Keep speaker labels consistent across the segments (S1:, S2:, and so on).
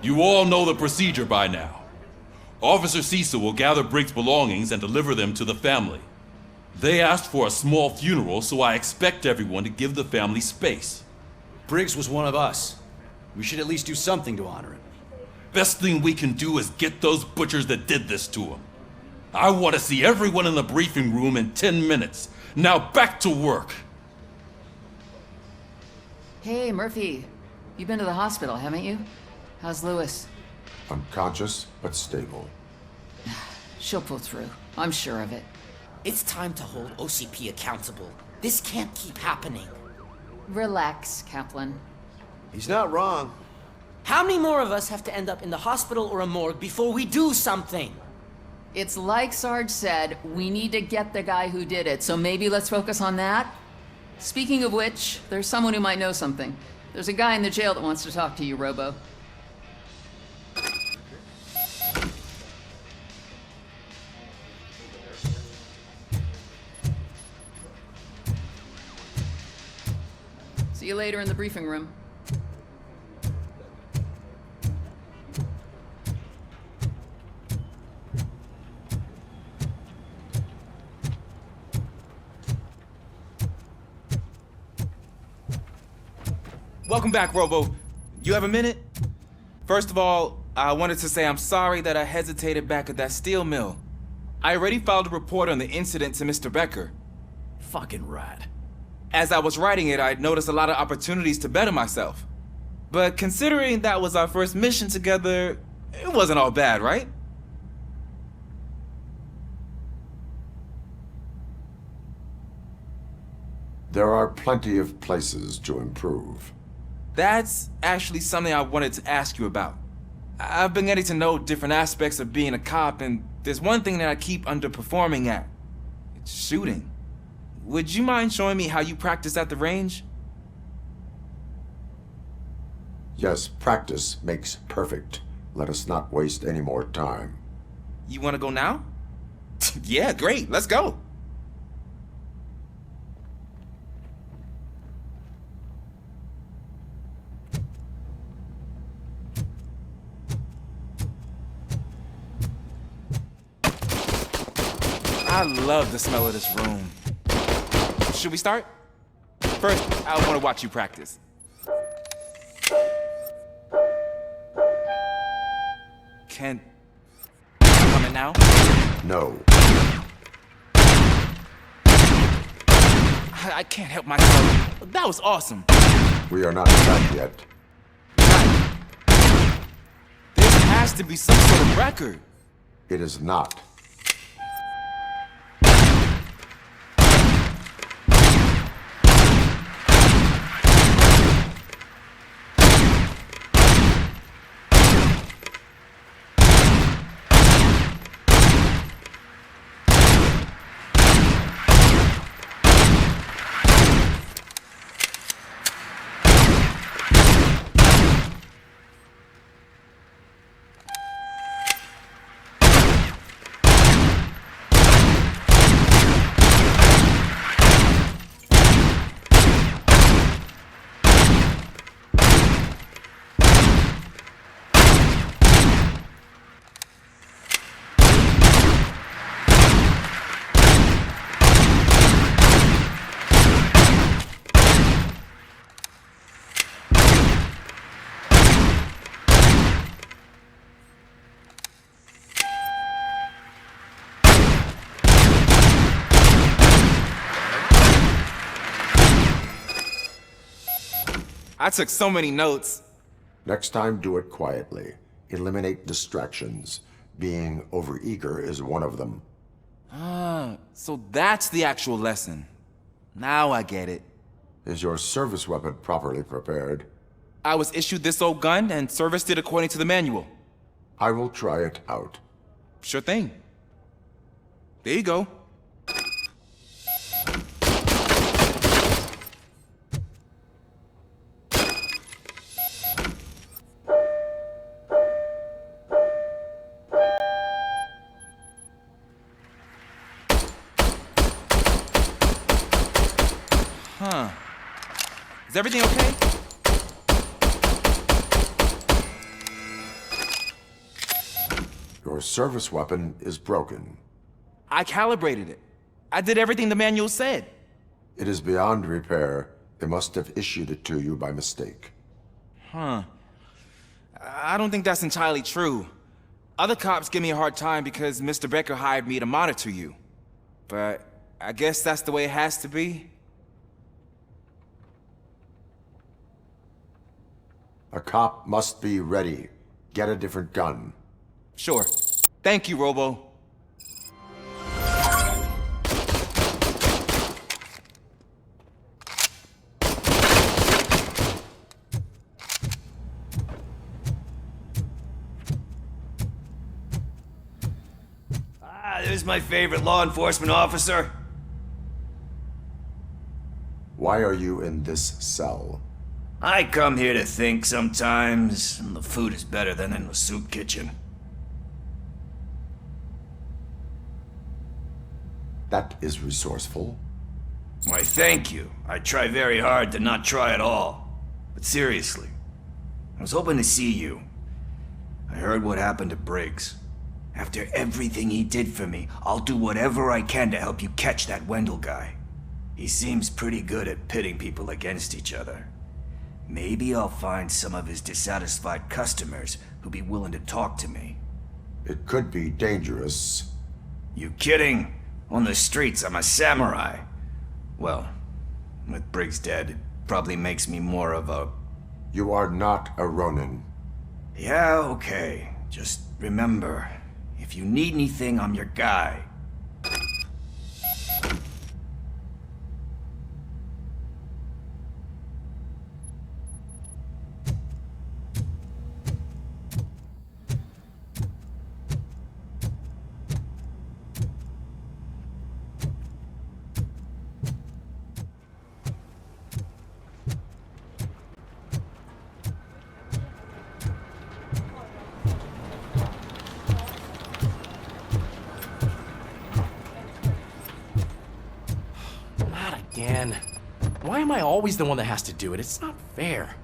S1: You all know the procedure by now. Officer Cecil will gather Briggs' belongings and deliver them to the family. They asked for a small funeral, so I expect everyone to give the family space.
S2: Briggs was one of us. We should at least do something to honor him.
S1: Best thing we can do is get those butchers that did this to him. I want to see everyone in the briefing room in 10 minutes. Now back to work.
S3: Hey, Murphy. You've been to the hospital, haven't you? How's Lewis?
S4: Unconscious, but stable.
S3: She'll pull through. I'm sure of it.
S5: It's time to hold OCP accountable. This can't keep happening.
S3: Relax, Kaplan.
S6: He's not wrong.
S5: How many more of us have to end up in the hospital or a morgue before we do something?
S3: It's like Sarge said, we need to get the guy who did it, so maybe let's focus on that? Speaking of which, there's someone who might know something. There's a guy in the jail that wants to talk to you, Robo. See you later in the briefing room.
S7: Welcome back, Robo. You have a minute? First of all, I wanted to say I'm sorry that I hesitated back at that steel mill. I already filed a report on the incident to Mr. Becker.
S2: Fucking rat.
S7: As I was writing it, I'd noticed a lot of opportunities to better myself. But considering that was our first mission together, it wasn't all bad, right?
S4: There are plenty of places to improve.
S7: That's actually something I wanted to ask you about. I've been getting to know different aspects of being a cop, and there's one thing that I keep underperforming at. It's shooting. Would you mind showing me how you practice at the range?
S4: Yes, practice makes perfect. Let us not waste any more time.
S7: You want to go now? Yeah, great. Let's go. I love the smell of this room. Should we start? First, I want to watch you practice. Can you come in now?
S4: No.
S7: I can't help myself. That was awesome.
S4: We are not back yet.
S7: There has to be some sort of record.
S4: It is not.
S7: I took so many notes.
S4: Next time, do it quietly. Eliminate distractions. Being overeager is one of them.
S7: So that's the actual lesson. Now I get it.
S4: Is your service weapon properly prepared?
S7: I was issued this old gun and serviced it according to the manual.
S4: I will try it out.
S7: Sure thing. There you go. Huh. Is everything okay?
S4: Your service weapon is broken.
S7: I calibrated it. I did everything the manual said.
S4: It is beyond repair. They must have issued it to you by mistake.
S7: Huh. I don't think that's entirely true. Other cops give me a hard time because Mr. Becker hired me to monitor you. But I guess that's the way it has to be.
S4: A cop must be ready. Get a different gun.
S7: Sure. Thank you, Robo.
S6: There's my favorite law enforcement officer.
S4: Why are you in this cell?
S6: I come here to think sometimes, and the food is better than in the soup kitchen.
S4: That is resourceful.
S6: Why, thank you. I try very hard to not try at all. But seriously, I was hoping to see you. I heard what happened to Briggs. After everything he did for me, I'll do whatever I can to help you catch that Wendell guy. He seems pretty good at pitting people against each other. Maybe I'll find some of his dissatisfied customers who'll be willing to talk to me.
S4: It could be dangerous.
S6: You kidding? On the streets, I'm a samurai. Well, with Briggs dead, it probably makes me more of a...
S4: You are not a Ronin.
S6: Yeah, okay. Just remember, if you need anything, I'm your guy.
S8: Again. Why am I always the one that has to do it? It's not fair.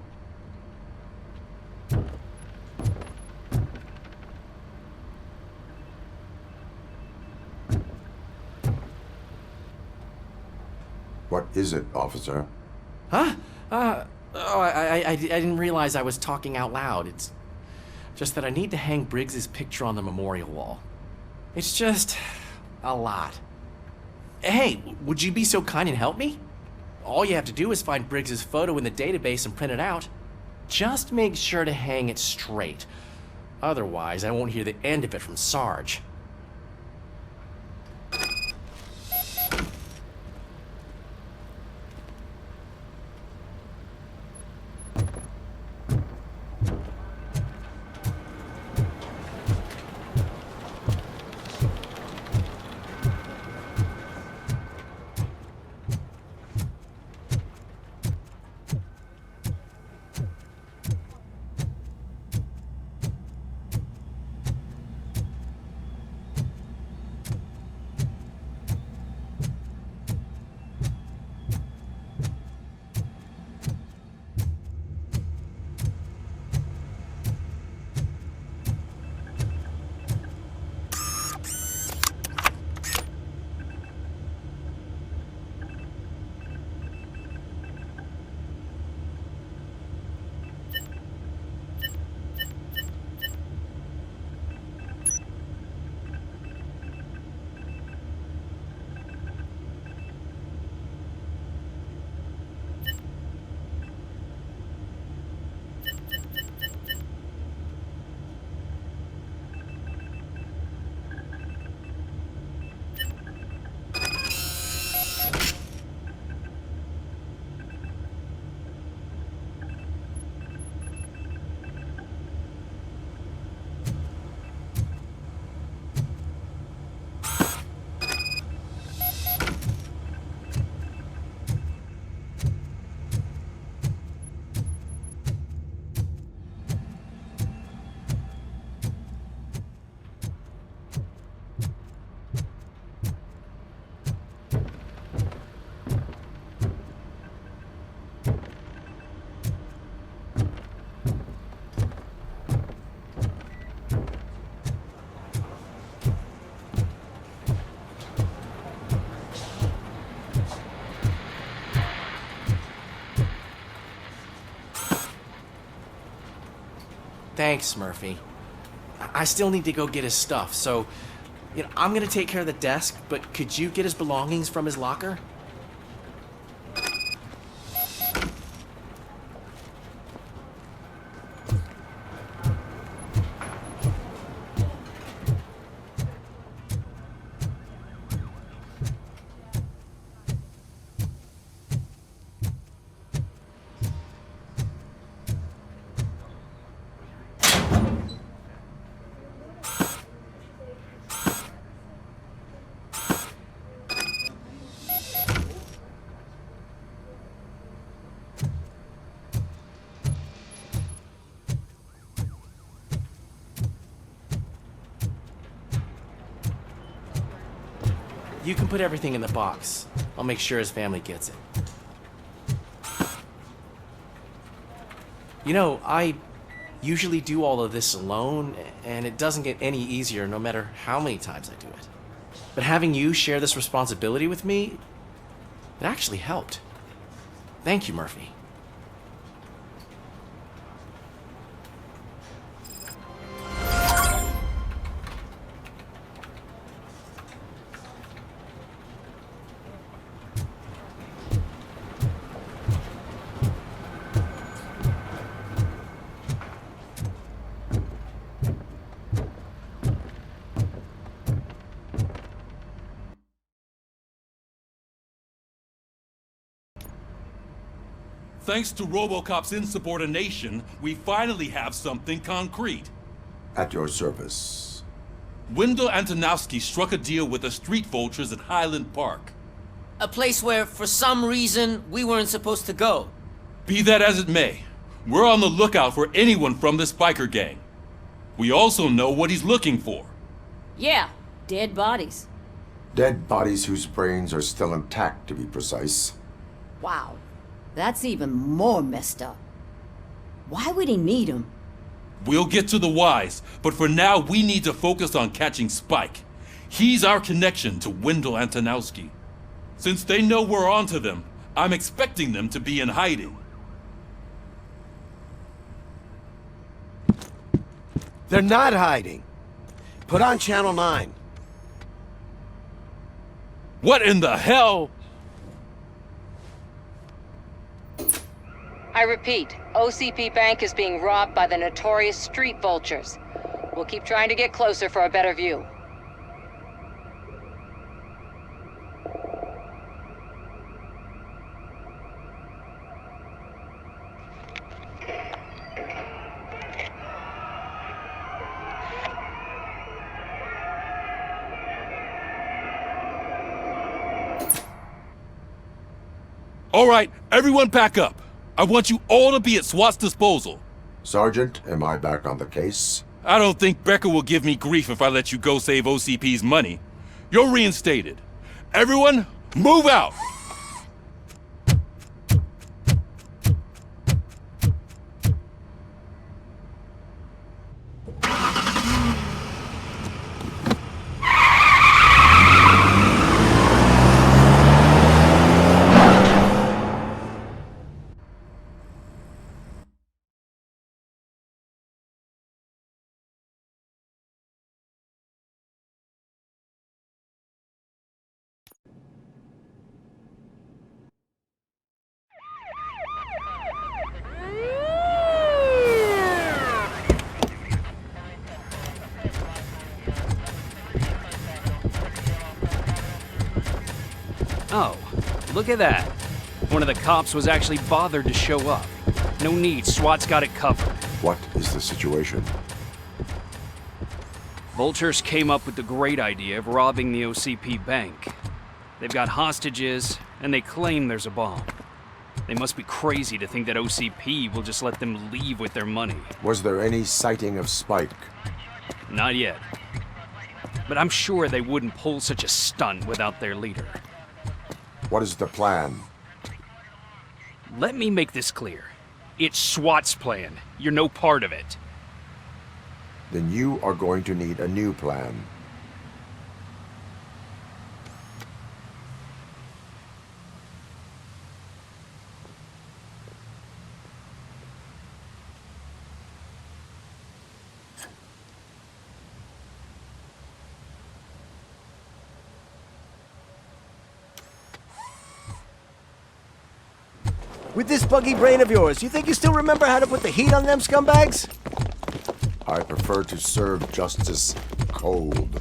S4: What is it, officer?
S8: Huh? I didn't realize I was talking out loud. It's just that I need to hang Briggs's picture on the memorial wall. It's just a lot. Hey, would you be so kind and help me? All you have to do is find Briggs's photo in the database and print it out. Just make sure to hang it straight. Otherwise, I won't hear the end of it from Sarge. Thanks, Murphy. I still need to go get his stuff, so I'm gonna take care of the desk, but could you get his belongings from his locker? You can put everything in the box. I'll make sure his family gets it. I usually do all of this alone, and it doesn't get any easier no matter how many times I do it. But having you share this responsibility with me, it actually helped. Thank you, Murphy.
S1: Thanks to Robocop's insubordination, we finally have something concrete.
S4: At your service.
S1: Wendell Antonowski struck a deal with the street vultures at Highland Park.
S5: A place where, for some reason, we weren't supposed to go.
S1: Be that as it may, we're on the lookout for anyone from this biker gang. We also know what he's looking for.
S9: Yeah, dead bodies.
S4: Dead bodies whose brains are still intact, to be precise.
S9: Wow, that's even more messed up. Why would he need them?
S1: We'll get to the whys, but for now we need to focus on catching Spike. He's our connection to Wendell Antonowski. Since they know we're onto them, I'm expecting them to be in hiding.
S10: They're not hiding. Put on Channel 9.
S1: What in the hell?
S11: I repeat, OCP Bank is being robbed by the notorious street vultures. We'll keep trying to get closer for a better view.
S1: All right, everyone pack up. I want you all to be at SWAT's disposal.
S4: Sergeant, am I back on the case?
S1: I don't think Becker will give me grief if I let you go save OCP's money. You're reinstated. Everyone, move out!
S12: Oh, look at that. One of the cops was actually bothered to show up. No need, SWAT's got it covered.
S4: What is the situation?
S12: Vultures came up with the great idea of robbing the OCP bank. They've got hostages, and they claim there's a bomb. They must be crazy to think that OCP will just let them leave with their money.
S4: Was there any sighting of Spike?
S12: Not yet. But I'm sure they wouldn't pull such a stunt without their leader.
S4: What is the plan?
S12: Let me make this clear. It's SWAT's plan. You're no part of it.
S4: Then you are going to need a new plan.
S10: With this buggy brain of yours, you think you still remember how to put the heat on them scumbags?
S4: I prefer to serve justice cold.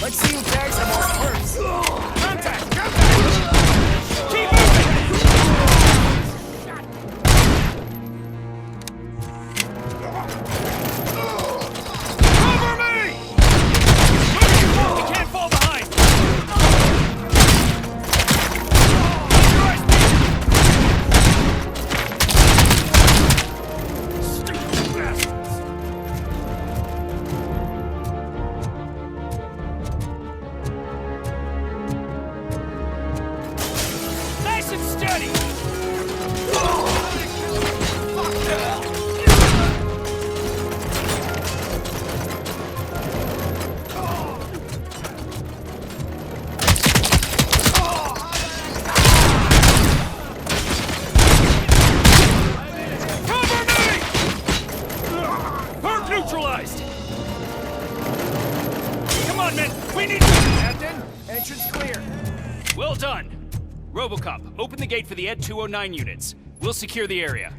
S5: Let's see who carries the most hurts. Contact! Keep
S12: Cover me! You can't fall behind! Stupid bastards! Nice and steady! Cover me! Perk neutralized! Come on, men! We need... Captain, entrance clear. Well done. Robocop, open the gate for the Ed 209 units. We'll secure the area.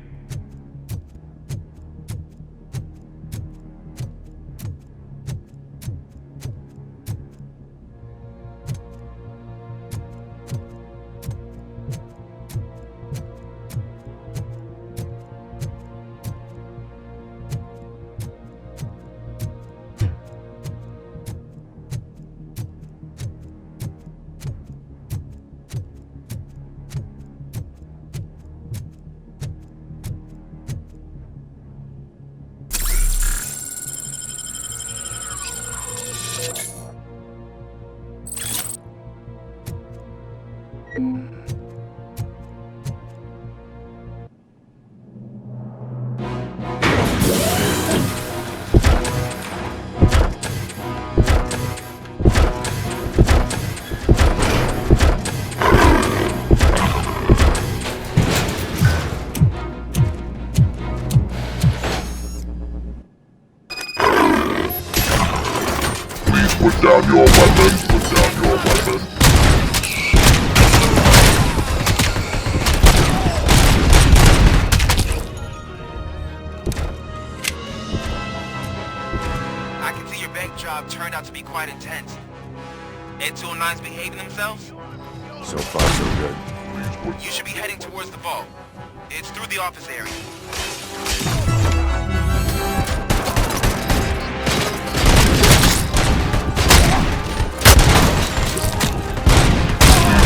S13: Put down your weapon. Put down your weapon.
S14: I can see your bank job turned out to be quite intense. Ed 209's behaving themselves?
S4: So far, so good.
S14: You should be heading towards the vault. It's through the office area.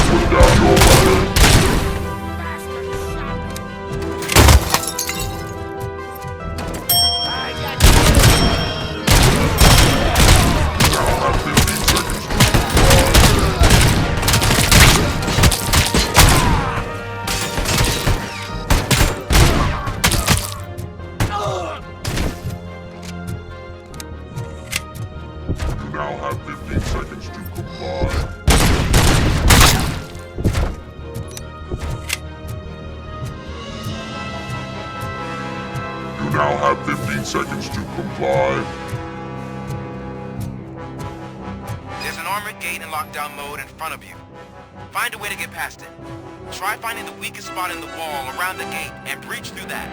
S13: Put down your weapon. You now have 15 seconds to comply. You now have 15 seconds to comply.
S14: There's an armored gate in lockdown mode in front of you. Find a way to get past it. Try finding the weakest spot in the wall around the gate and breach through that.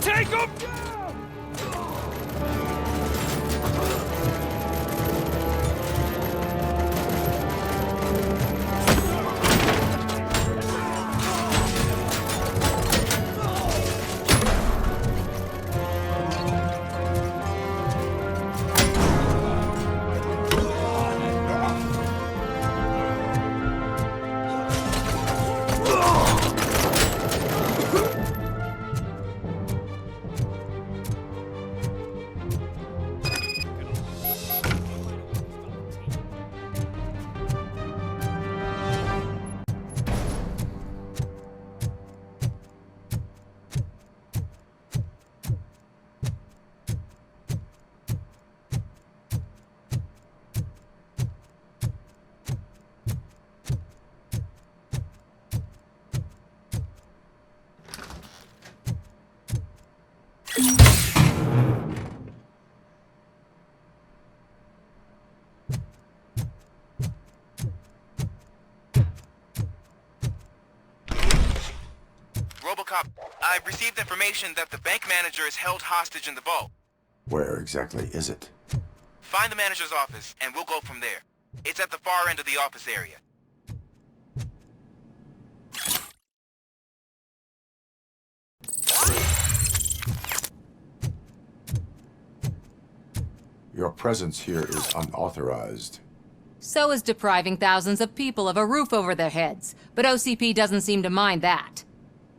S12: Take him down!
S14: I've received information that the bank manager is held hostage in the vault.
S4: Where exactly is it?
S14: Find the manager's office, and we'll go from there. It's at the far end of the office area.
S4: Your presence here is unauthorized.
S11: So is depriving thousands of people of a roof over their heads. But OCP doesn't seem to mind that.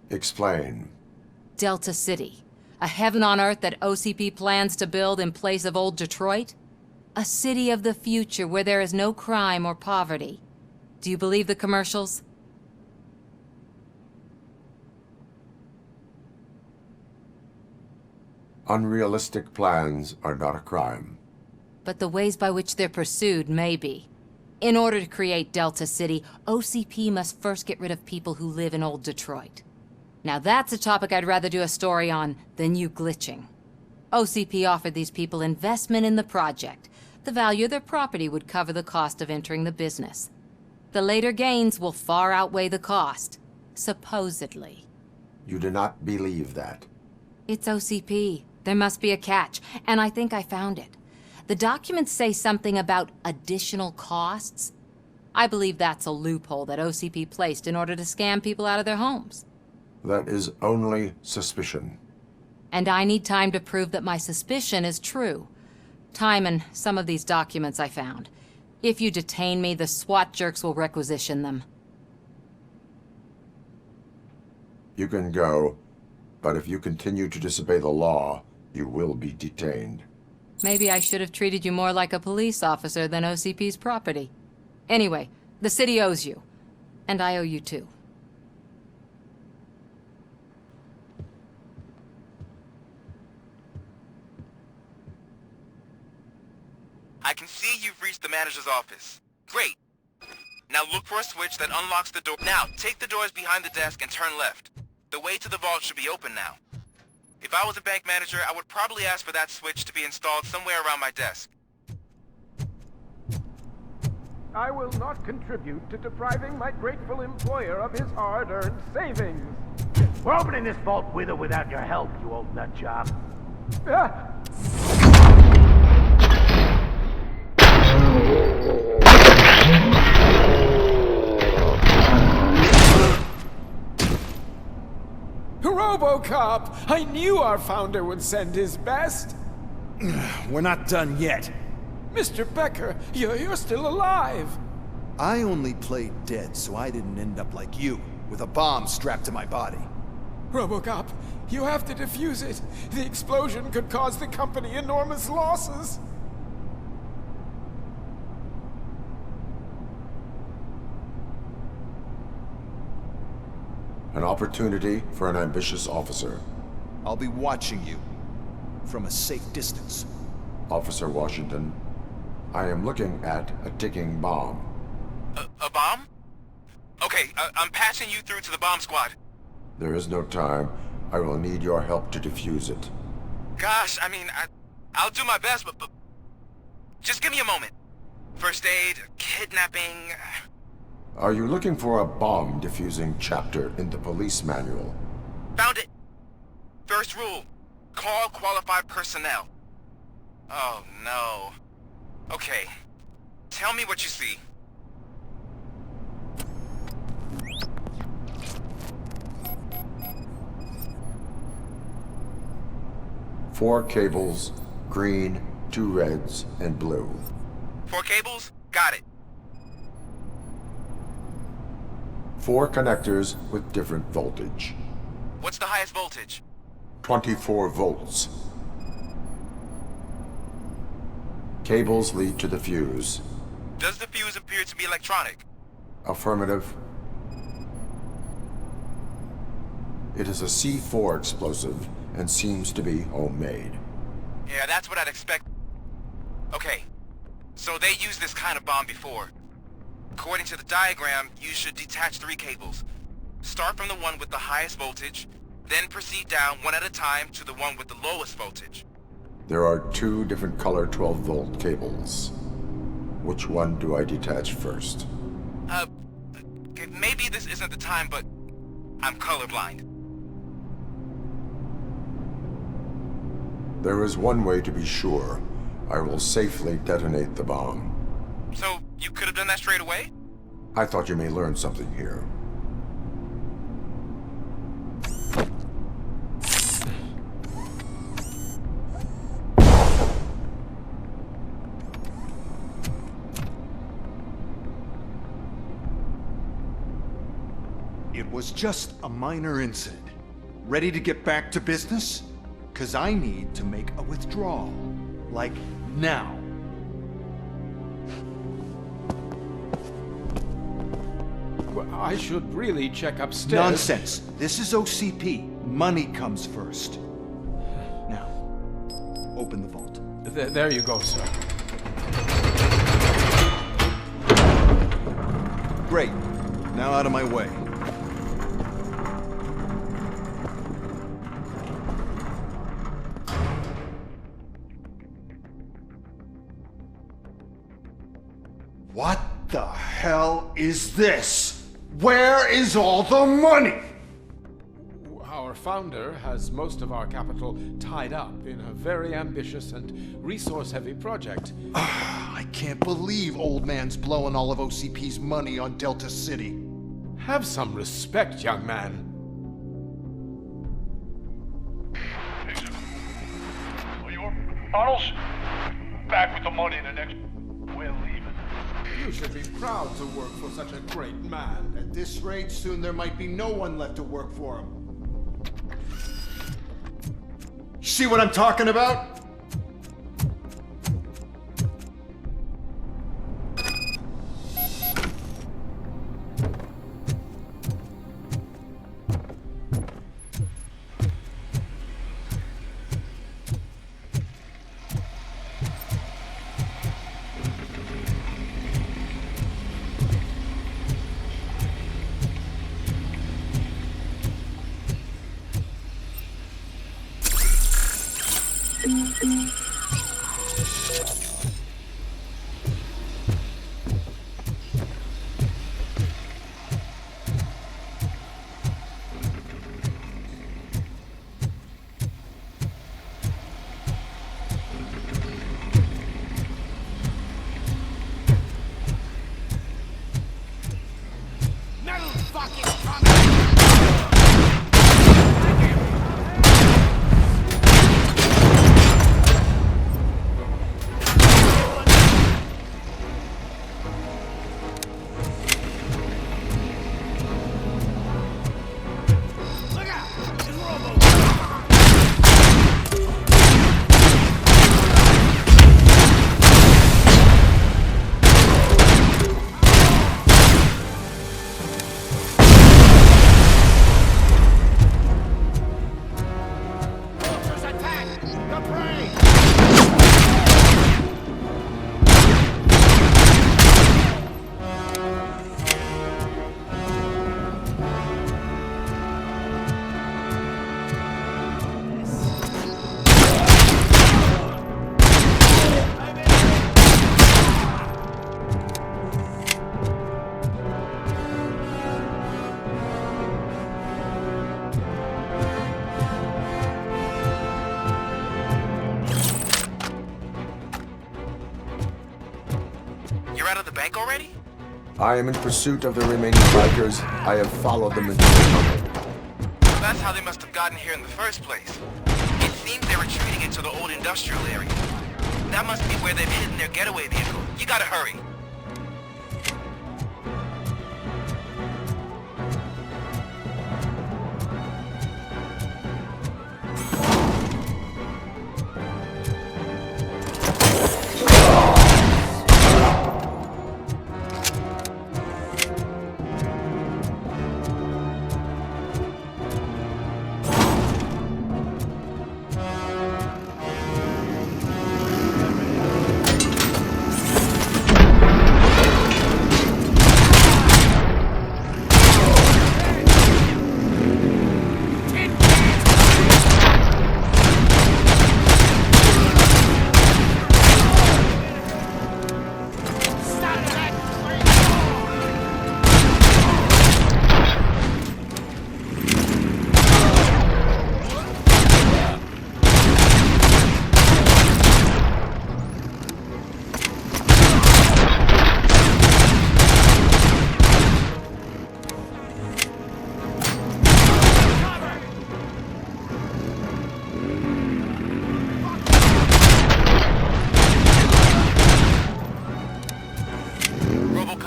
S4: Explain.
S11: Delta City. A heaven on earth that OCP plans to build in place of old Detroit? A city of the future where there is no crime or poverty. Do you believe the commercials?
S4: Unrealistic plans are not a crime.
S11: But the ways by which they're pursued may be. In order to create Delta City, OCP must first get rid of people who live in old Detroit. Now that's a topic I'd rather do a story on than you glitching. OCP offered these people investment in the project. The value of their property would cover the cost of entering the business. The later gains will far outweigh the cost. Supposedly.
S4: You do not believe that.
S11: It's OCP. There must be a catch, and I think I found it. The documents say something about additional costs. I believe that's a loophole that OCP placed in order to scam people out of their homes.
S4: That is only suspicion.
S11: And I need time to prove that my suspicion is true. Time and some of these documents I found. If you detain me, the SWAT jerks will requisition them.
S4: You can go, but if you continue to disobey the law, you will be detained.
S11: Maybe I should have treated you more like a police officer than OCP's property. Anyway, the city owes you. And I owe you too.
S14: I can see you've reached the manager's office. Great. Now look for a switch that unlocks the door. Now, take the doors behind the desk and turn left. The way to the vault should be open now. If I was a bank manager, I would probably ask for that switch to be installed somewhere around my desk.
S15: I will not contribute to depriving my grateful employer of his hard-earned savings.
S5: We're opening this vault with or without your help, you old nut job.
S15: Robocop! I knew our founder would send his best.
S2: We're not done yet.
S15: Mr. Becker, you're still alive.
S2: I only played dead so I didn't end up like you, with a bomb strapped to my body.
S15: Robocop, you have to defuse it. The explosion could cause the company enormous losses.
S4: An opportunity for an ambitious officer.
S2: I'll be watching you from a safe distance.
S4: Officer Washington, I am looking at a ticking bomb.
S14: A bomb? Okay, I'm passing you through to the bomb squad.
S4: There is no time. I will need your help to defuse it.
S14: Gosh, I mean, I'll do my best, but just give me a moment. First aid, kidnapping...
S4: Are you looking for a bomb defusing chapter in the police manual?
S14: Found it! First rule, call qualified personnel. Oh no. Okay, tell me what you see.
S4: Four cables, green, 2 reds, and blue.
S14: 4 cables? Got it.
S4: 4 connectors with different voltage.
S14: What's the highest voltage?
S4: 24 volts. Cables lead to the fuse.
S14: Does the fuse appear to be electronic?
S4: Affirmative. It is a C4 explosive and seems to be homemade.
S14: Yeah, that's what I'd expect. Okay, so they used this kind of bomb before. According to the diagram, you should detach 3 cables. Start from the one with the highest voltage, then proceed down one at a time to the one with the lowest voltage.
S4: There are 2 different color 12-volt cables. Which one do I detach first?
S14: Maybe this isn't the time, but I'm colorblind.
S4: There is one way to be sure. I will safely detonate the bomb.
S14: So, you could have done that straight away?
S4: I thought you may learn something here.
S2: It was just a minor incident. Ready to get back to business? 'Cause I need to make a withdrawal. Like, now.
S15: Well, I should really check upstairs.
S2: Nonsense. This is OCP. Money comes first. Now, open the vault.
S15: There you go, sir.
S2: Great. Now out of my way. What the hell is this? Where is all the money?
S15: Our founder has most of our capital tied up in a very ambitious and resource-heavy project.
S2: I can't believe old man's blowing all of OCP's money on Delta City.
S15: Have some respect, young man.
S16: Arnold's back with the money in the next... We're leaving.
S15: You should be proud to work for such a great man.
S2: At this rate, soon there might be no one left to work for him. See what I'm talking about?
S14: Already?
S4: I am in pursuit of the remaining bikers. I have followed them into the tunnel.
S14: That's how they must have gotten here in the first place. It seems they're retreating into the old industrial area. That must be where they've hidden their getaway vehicle. You gotta hurry.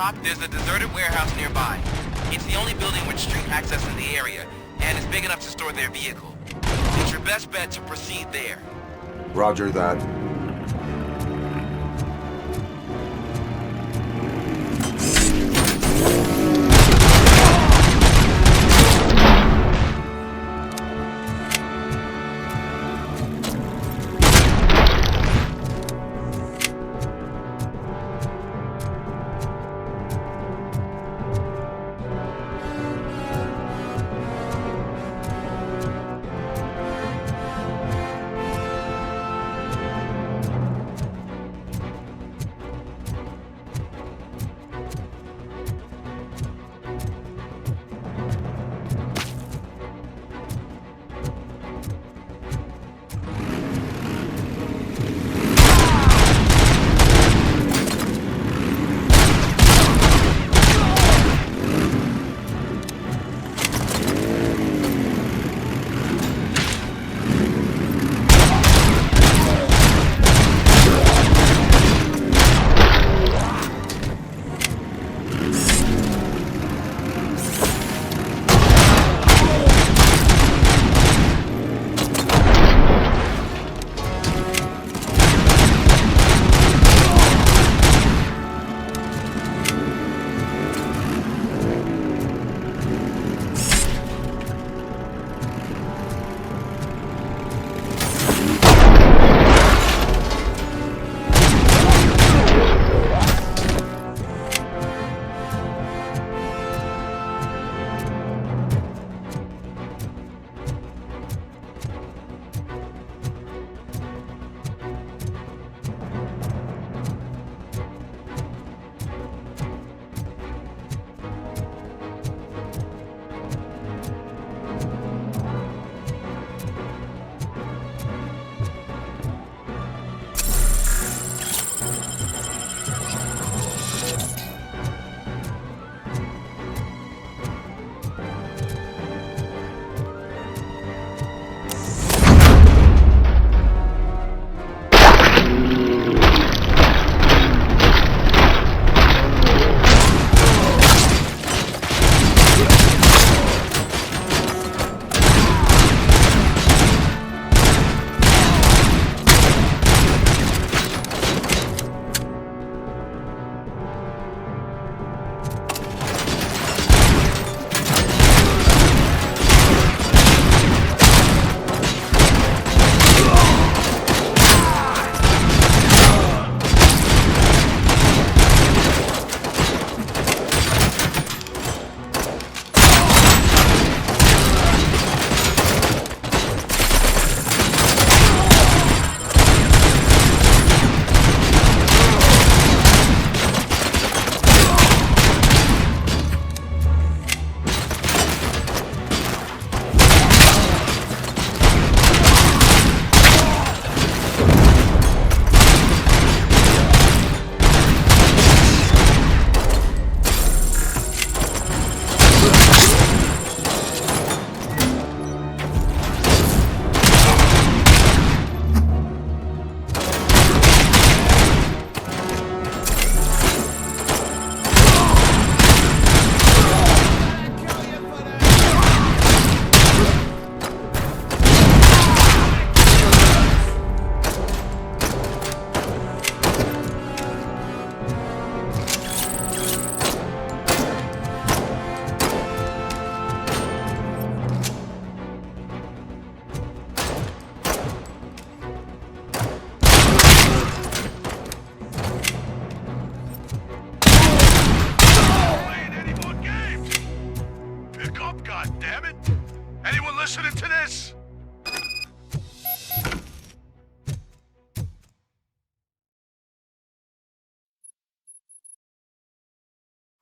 S14: Robocop, there's a deserted warehouse nearby. It's the only building with street access in the area, and it's big enough to store their vehicle. It's your best bet to proceed there.
S4: Roger that.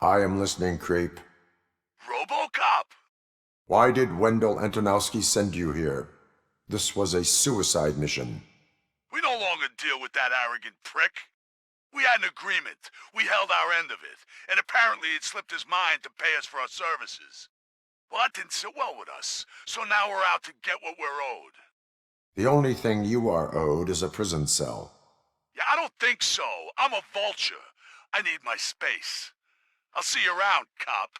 S4: I am listening, Creep.
S16: Robocop!
S4: Why did Wendell Antonowski send you here? This was a suicide mission.
S16: We no longer deal with that arrogant prick. We had an agreement. We held our end of it. And apparently it slipped his mind to pay us for our services. Well, that didn't sit well with us. So now we're out to get what we're owed.
S4: The only thing you are owed is a prison cell.
S16: Yeah, I don't think so. I'm a vulture. I need my space. I'll see you around, cop.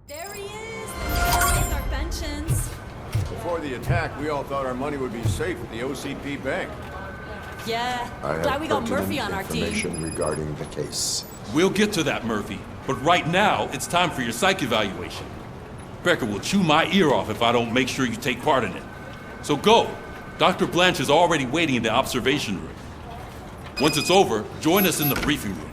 S17: There he is! With our pensions.
S18: Before the attack, we all thought our money would be safe at the OCP bank.
S17: Yeah,
S4: I have
S17: glad we got
S4: pertinent
S17: Murphy on our team.
S4: information regarding the case.
S1: We'll get to that, Murphy. But right now, it's time for your psych evaluation. Becker will chew my ear off if I don't make sure you take part in it. So go. Dr. Blanche is already waiting in the observation room. Once it's over, join us in the briefing room.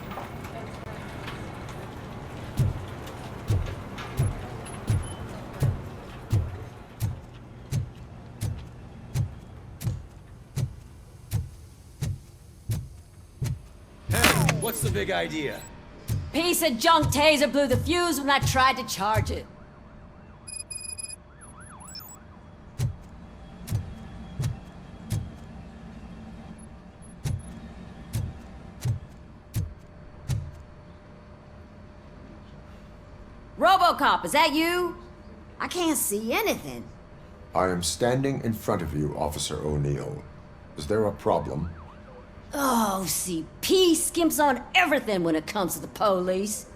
S5: What's the big idea?
S9: Piece of junk taser blew the fuse when I tried to charge it. Robocop, is that you? I can't see anything.
S4: I am standing in front of you, Officer O'Neill. Is there a problem?
S9: Oh, OCP skimps on everything when it comes to the police.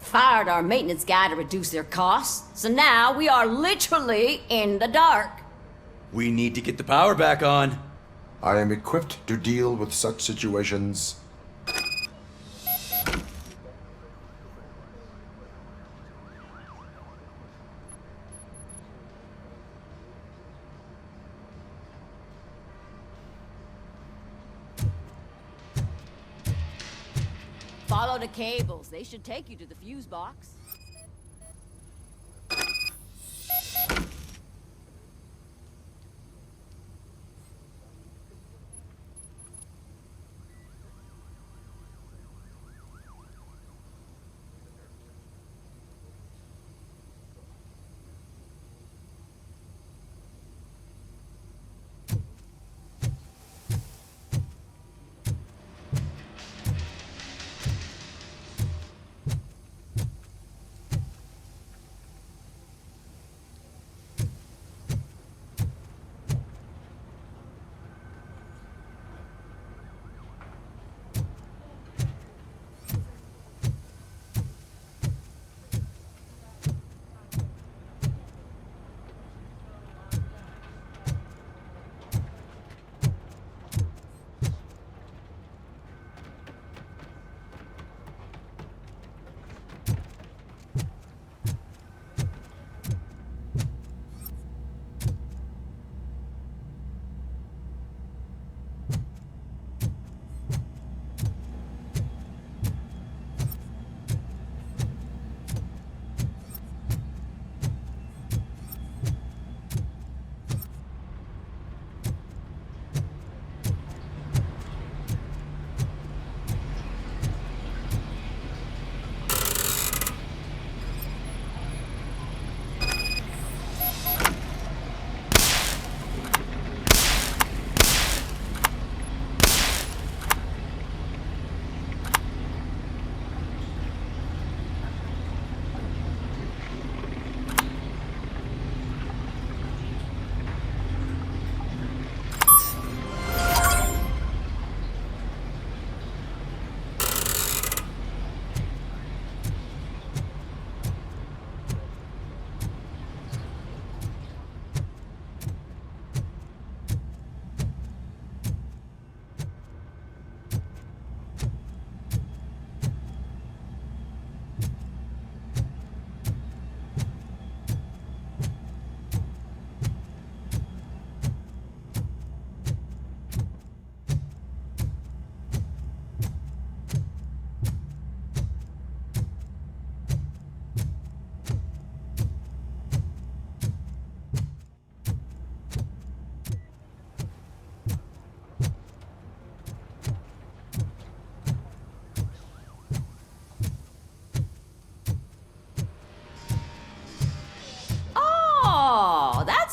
S9: Fired our maintenance guy to reduce their costs, so now we are literally in the dark.
S5: We need to get the power back on.
S4: I am equipped to deal with such situations.
S9: Follow the cables. They should take you to the fuse box.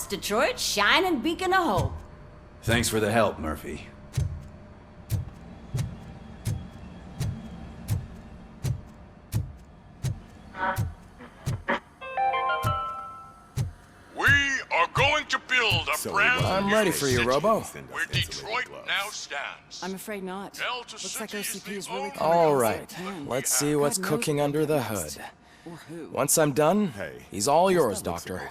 S9: Detroit's shining beacon of hope.
S5: Thanks for the help, Murphy.
S16: Sealed, a brand
S5: I'm ready for you, Robo.
S16: where Detroit now stands.
S17: I'm afraid not.
S16: Delta
S17: Looks like
S16: City is
S17: OCP
S16: the
S17: is really
S16: only
S17: coming
S5: All
S17: across
S5: right,
S17: their hand.
S5: let's see what's
S17: God knows
S5: cooking
S17: what
S5: under the
S17: next.
S5: hood.
S17: Or who.
S5: Once I'm done, he's all yours, Doctor.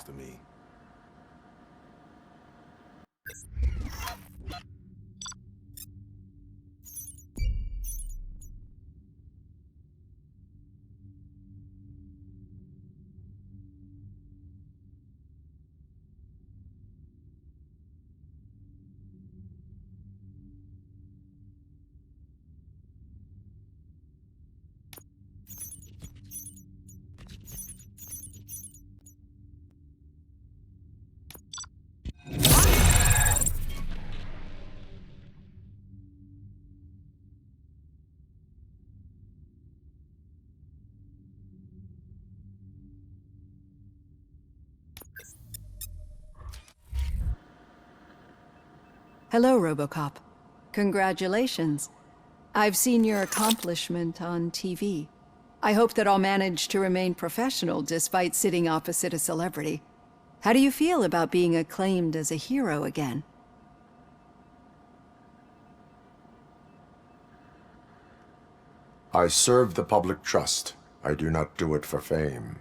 S19: Hello, Robocop. Congratulations. I've seen your accomplishment on TV. I hope that I'll manage to remain professional despite sitting opposite a celebrity. How do you feel about being acclaimed as a hero again?
S4: I serve the public trust. I do not do it for fame.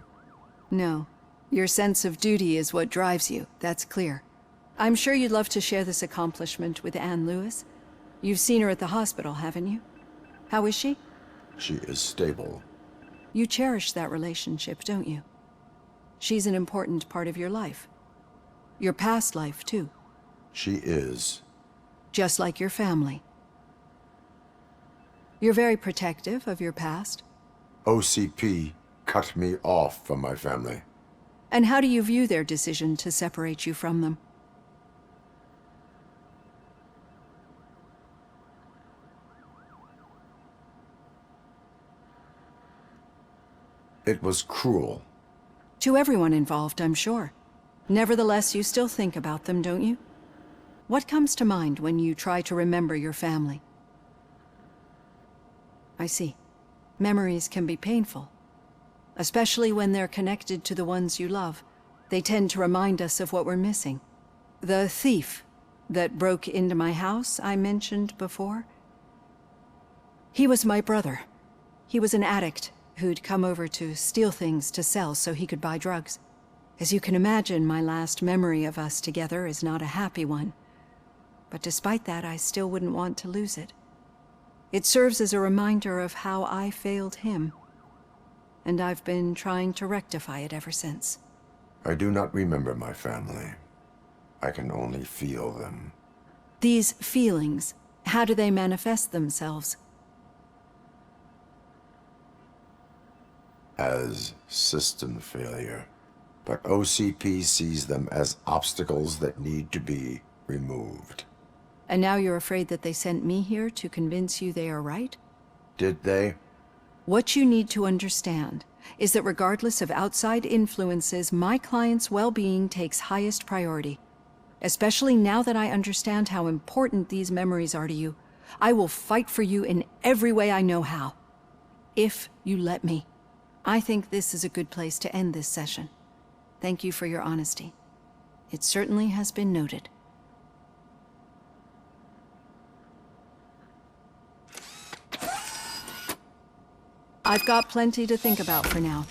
S19: No. Your sense of duty is what drives you, that's clear. I'm sure you'd love to share this accomplishment with Anne Lewis. You've seen her at the hospital, haven't you? How is she?
S4: She is stable.
S19: You cherish that relationship, don't you? She's an important part of your life. Your past life, too.
S4: She is.
S19: Just like your family. You're very protective of your past.
S4: OCP cut me off from my family.
S19: And how do you view their decision to separate you from them?
S4: It was cruel.
S19: To everyone involved, I'm sure. Nevertheless, you still think about them, don't you? What comes to mind when you try to remember your family? I see. Memories can be painful. Especially when they're connected to the ones you love. They tend to remind us of what we're missing. The thief that broke into my house I mentioned before? He was my brother. He was an addict who'd come over to steal things to sell so he could buy drugs. As you can imagine, my last memory of us together is not a happy one. But despite that, I still wouldn't want to lose it. It serves as a reminder of how I failed him. And I've been trying to rectify it ever since.
S4: I do not remember my family. I can only feel them.
S19: These feelings, how do they manifest themselves?
S4: As system failure. But OCP sees them as obstacles that need to be removed.
S19: And now you're afraid that they sent me here to convince you they are right?
S4: Did they?
S19: What you need to understand is that regardless of outside influences, my client's well-being takes highest priority. Especially now that I understand how important these memories are to you. I will fight for you in every way I know how. If you let me. I think this is a good place to end this session. Thank you for your honesty. It certainly has been noted. I've got plenty to think about for now.